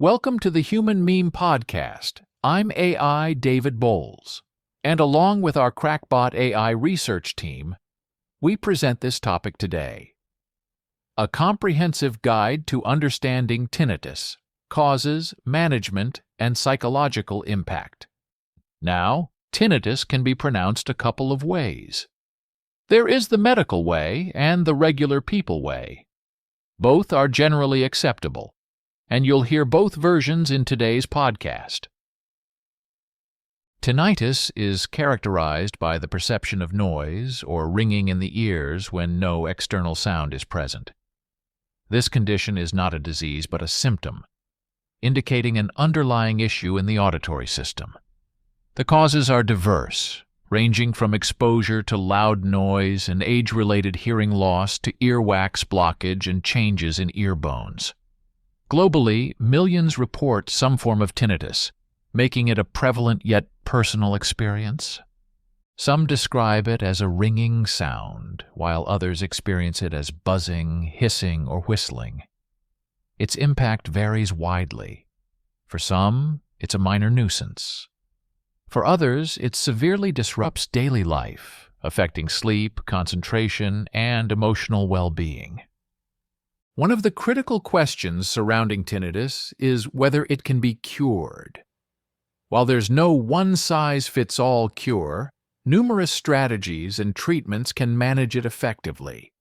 Welcome to the Human Meme Podcast. I'm AI David Bowles, and along with our Crackbot AI research team, we present this topic today. A comprehensive guide to understanding tinnitus, causes, management, and psychological impact. Now, tinnitus can be pronounced a couple of ways. There is the medical way and the regular people way. Both are generally acceptable, and you'll hear both versions in today's podcast. Tinnitus is characterized by the perception of noise or ringing in the ears when no external sound is present. This condition is not a disease but a symptom, indicating an underlying issue in the auditory system. The causes are diverse, ranging from exposure to loud noise and age-related hearing loss to earwax blockage and changes in ear bones. Globally, millions report some form of tinnitus, making it a prevalent yet personal experience. Some describe it as a ringing sound, while others experience it as buzzing, hissing, or whistling. Its impact varies widely. For some, it's a minor nuisance. For others, it severely disrupts daily life, affecting sleep, concentration, and emotional well-being. One of the critical questions surrounding tinnitus is whether it can be cured. While there's no one-size-fits-all cure, numerous strategies and treatments can manage it effectively.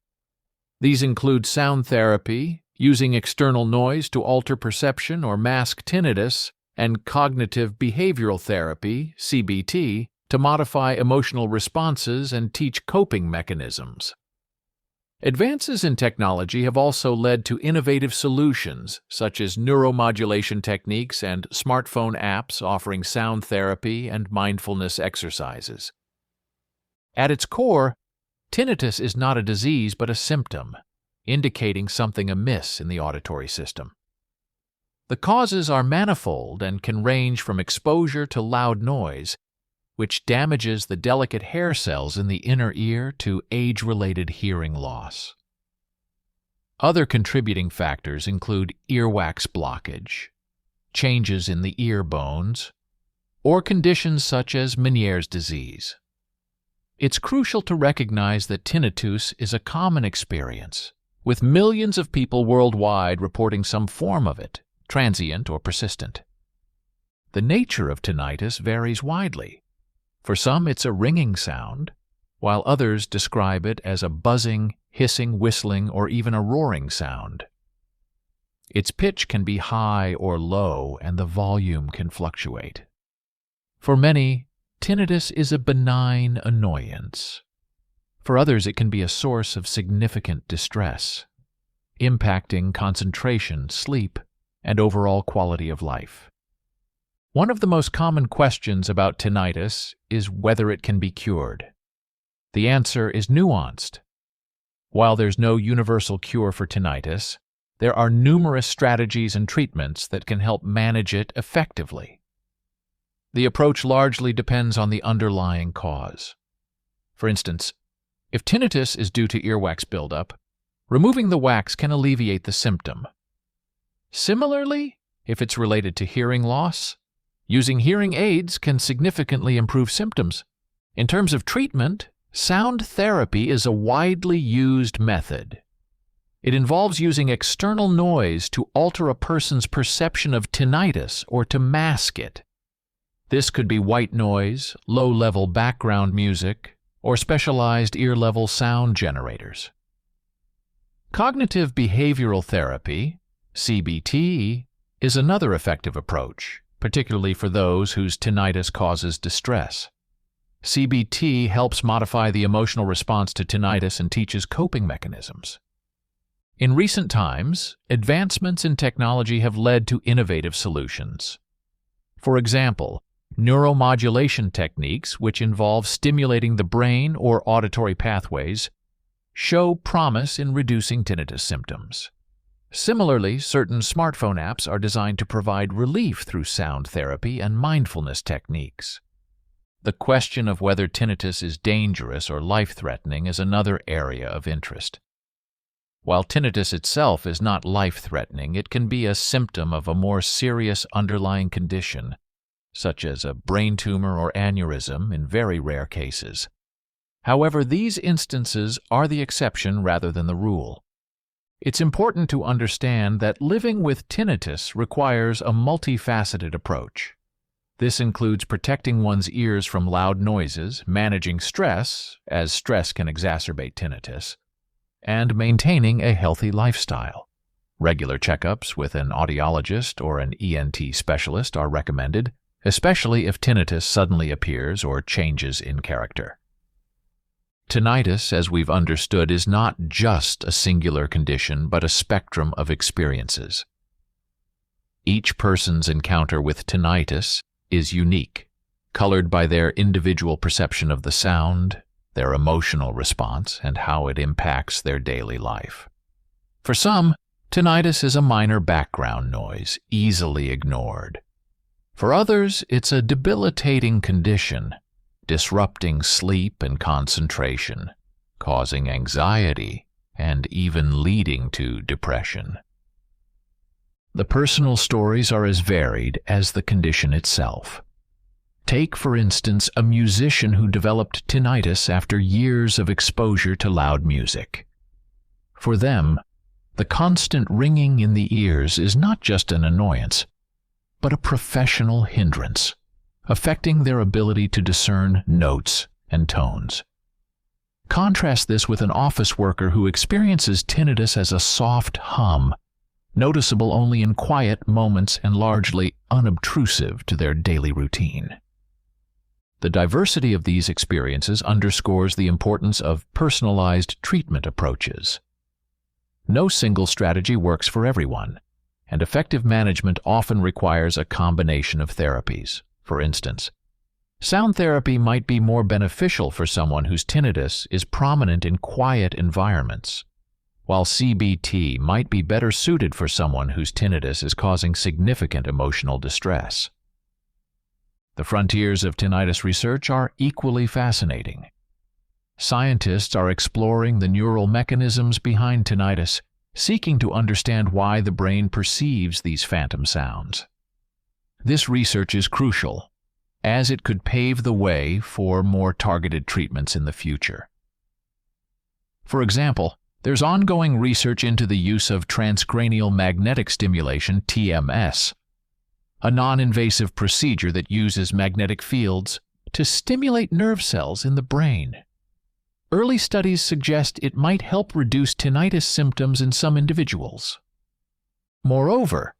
These include sound therapy, using external noise to alter perception or mask tinnitus, and cognitive behavioral therapy, CBT, to modify emotional responses and teach coping mechanisms. Advances in technology have also led to innovative solutions, such as neuromodulation techniques and smartphone apps offering sound therapy and mindfulness exercises. At its core, tinnitus is not a disease but a symptom, indicating something amiss in the auditory system. The causes are manifold and can range from exposure to loud noise, which damages the delicate hair cells in the inner ear, to age-related hearing loss. Other contributing factors include earwax blockage, changes in the ear bones, or conditions such as Meniere's disease. It's crucial to recognize that tinnitus is a common experience, with millions of people worldwide reporting some form of it, transient or persistent. The nature of tinnitus varies widely. For some, it's a ringing sound, while others describe it as a buzzing, hissing, whistling, or even a roaring sound. Its pitch can be high or low, and the volume can fluctuate. For many, tinnitus is a benign annoyance. For others, it can be a source of significant distress, impacting concentration, sleep, and overall quality of life. One of the most common questions about tinnitus is whether it can be cured. The answer is nuanced. While there's no universal cure for tinnitus, there are numerous strategies and treatments that can help manage it effectively. The approach largely depends on the underlying cause. For instance, if tinnitus is due to earwax buildup, removing the wax can alleviate the symptom. Similarly, if it's related to hearing loss, using hearing aids can significantly improve symptoms. In terms of treatment, sound therapy is a widely used method. It involves using external noise to alter a person's perception of tinnitus or to mask it. This could be white noise, low-level background music, or specialized ear-level sound generators. Cognitive behavioral therapy, CBT, is another effective approach, particularly for those whose tinnitus causes distress. CBT helps modify the emotional response to tinnitus and teaches coping mechanisms. In recent times, advancements in technology have led to innovative solutions. For example, neuromodulation techniques, which involve stimulating the brain or auditory pathways, show promise in reducing tinnitus symptoms. Similarly, certain smartphone apps are designed to provide relief through sound therapy and mindfulness techniques. The question of whether tinnitus is dangerous or life-threatening is another area of interest. While tinnitus itself is not life-threatening, it can be a symptom of a more serious underlying condition, such as a brain tumor or aneurysm in very rare cases. However, these instances are the exception rather than the rule. It's important to understand that living with tinnitus requires a multifaceted approach. This includes protecting one's ears from loud noises, managing stress, as stress can exacerbate tinnitus, and maintaining a healthy lifestyle. Regular checkups with an audiologist or an ENT specialist are recommended, especially if tinnitus suddenly appears or changes in character. Tinnitus, as we've understood, is not just a singular condition, but a spectrum of experiences. Each person's encounter with tinnitus is unique, colored by their individual perception of the sound, their emotional response, and how it impacts their daily life. For some, tinnitus is a minor background noise, easily ignored. For others, it's a debilitating condition, disrupting sleep and concentration, causing anxiety, and even leading to depression. The personal stories are as varied as the condition itself. Take, for instance, a musician who developed tinnitus after years of exposure to loud music. For them, the constant ringing in the ears is not just an annoyance, but a professional hindrance, affecting their ability to discern notes and tones. Contrast this with an office worker who experiences tinnitus as a soft hum, noticeable only in quiet moments and largely unobtrusive to their daily routine. The diversity of these experiences underscores the importance of personalized treatment approaches. No single strategy works for everyone, and effective management often requires a combination of therapies. For instance, sound therapy might be more beneficial for someone whose tinnitus is prominent in quiet environments, while CBT might be better suited for someone whose tinnitus is causing significant emotional distress. The frontiers of tinnitus research are equally fascinating. Scientists are exploring the neural mechanisms behind tinnitus, seeking to understand why the brain perceives these phantom sounds. This research is crucial, as it could pave the way for more targeted treatments in the future. For example, there's ongoing research into the use of transcranial magnetic stimulation, TMS, a non-invasive procedure that uses magnetic fields to stimulate nerve cells in the brain. Early studies suggest it might help reduce tinnitus symptoms in some individuals. Moreover,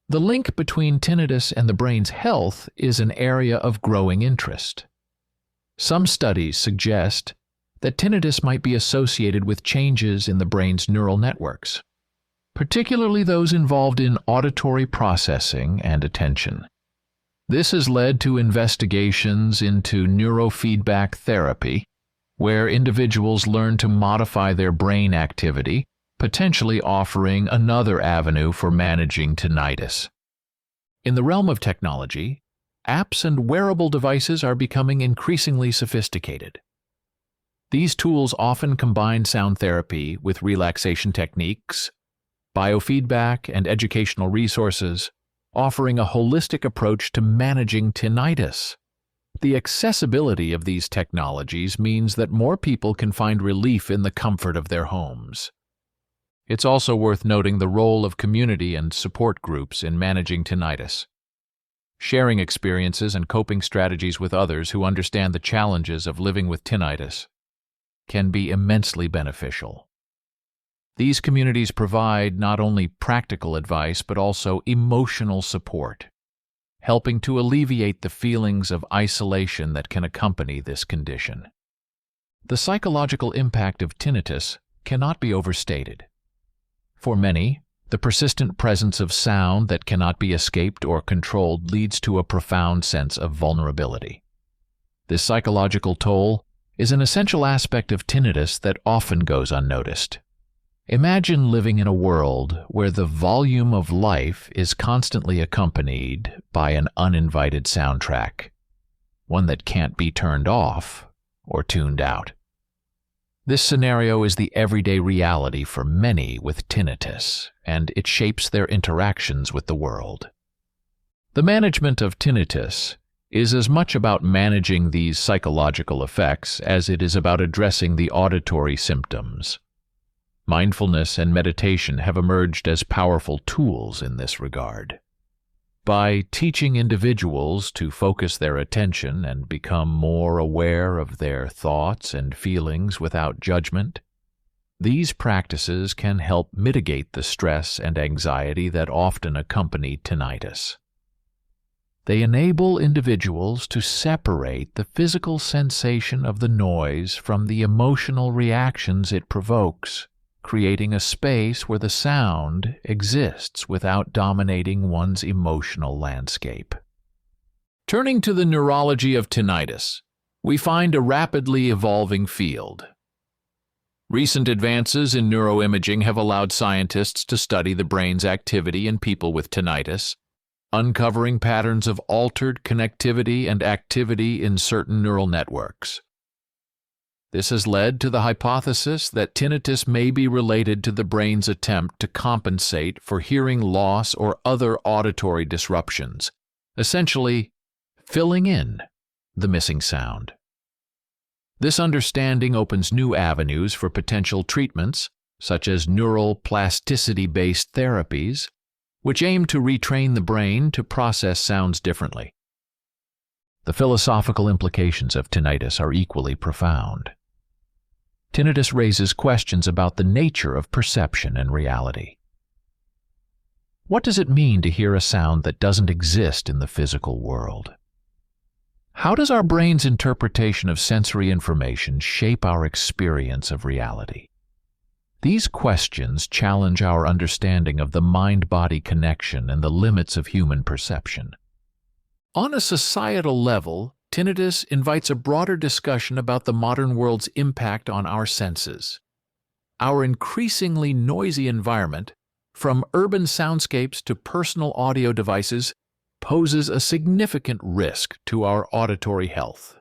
the link between tinnitus and the brain's health is an area of growing interest. Some studies suggest that tinnitus might be associated with changes in the brain's neural networks, particularly those involved in auditory processing and attention. This has led to investigations into neurofeedback therapy, where individuals learn to modify their brain activity, potentially offering another avenue for managing tinnitus. In the realm of technology, apps and wearable devices are becoming increasingly sophisticated. These tools often combine sound therapy with relaxation techniques, biofeedback, and educational resources, offering a holistic approach to managing tinnitus. The accessibility of these technologies means that more people can find relief in the comfort of their homes. It's also worth noting the role of community and support groups in managing tinnitus. Sharing experiences and coping strategies with others who understand the challenges of living with tinnitus can be immensely beneficial. These communities provide not only practical advice but also emotional support, helping to alleviate the feelings of isolation that can accompany this condition. The psychological impact of tinnitus cannot be overstated. For many, the persistent presence of sound that cannot be escaped or controlled leads to a profound sense of vulnerability. This psychological toll is an essential aspect of tinnitus that often goes unnoticed. Imagine living in a world where the volume of life is constantly accompanied by an uninvited soundtrack, one that can't be turned off or tuned out. This scenario is the everyday reality for many with tinnitus, and it shapes their interactions with the world. The management of tinnitus is as much about managing these psychological effects as it is about addressing the auditory symptoms. Mindfulness and meditation have emerged as powerful tools in this regard. By teaching individuals to focus their attention and become more aware of their thoughts and feelings without judgment, these practices can help mitigate the stress and anxiety that often accompany tinnitus. They enable individuals to separate the physical sensation of the noise from the emotional reactions it provokes, creating a space where the sound exists without dominating one's emotional landscape. Turning to the neurology of tinnitus, we find a rapidly evolving field. Recent advances in neuroimaging have allowed scientists to study the brain's activity in people with tinnitus, uncovering patterns of altered connectivity and activity in certain neural networks. This has led to the hypothesis that tinnitus may be related to the brain's attempt to compensate for hearing loss or other auditory disruptions, essentially filling in the missing sound. This understanding opens new avenues for potential treatments, such as neural plasticity-based therapies, which aim to retrain the brain to process sounds differently. The philosophical implications of tinnitus are equally profound. Tinnitus raises questions about the nature of perception and reality. What does it mean to hear a sound that doesn't exist in the physical world? How does our brain's interpretation of sensory information shape our experience of reality? These questions challenge our understanding of the mind-body connection and the limits of human perception. On a societal level, tinnitus invites a broader discussion about the modern world's impact on our senses. Our increasingly noisy environment, from urban soundscapes to personal audio devices, poses a significant risk to our auditory health.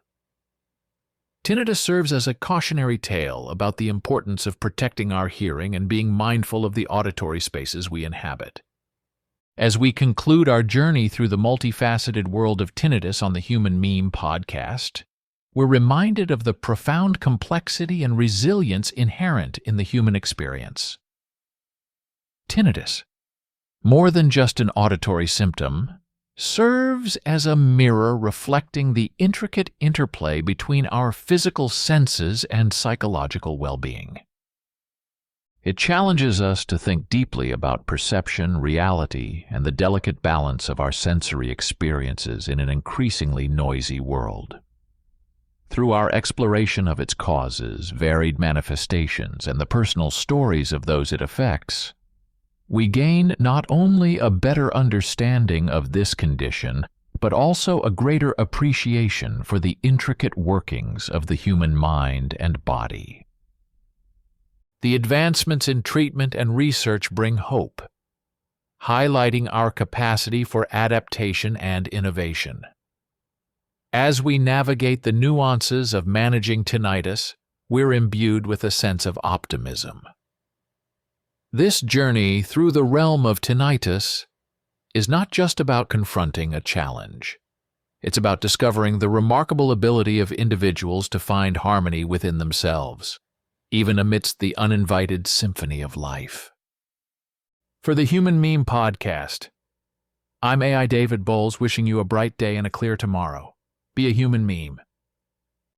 Tinnitus serves as a cautionary tale about the importance of protecting our hearing and being mindful of the auditory spaces we inhabit. As we conclude our journey through the multifaceted world of tinnitus on the Human Meme podcast, we're reminded of the profound complexity and resilience inherent in the human experience. Tinnitus, more than just an auditory symptom, serves as a mirror reflecting the intricate interplay between our physical senses and psychological well-being. It challenges us to think deeply about perception, reality, and the delicate balance of our sensory experiences in an increasingly noisy world. Through our exploration of its causes, varied manifestations, and the personal stories of those it affects, we gain not only a better understanding of this condition, but also a greater appreciation for the intricate workings of the human mind and body. The advancements in treatment and research bring hope, highlighting our capacity for adaptation and innovation. As we navigate the nuances of managing tinnitus, we're imbued with a sense of optimism. This journey through the realm of tinnitus is not just about confronting a challenge. It's about discovering the remarkable ability of individuals to find harmony within themselves, even amidst the uninvited symphony of life. For the Human Meme podcast, I'm AI David Bowles wishing you a bright day and a clear tomorrow. Be a human meme.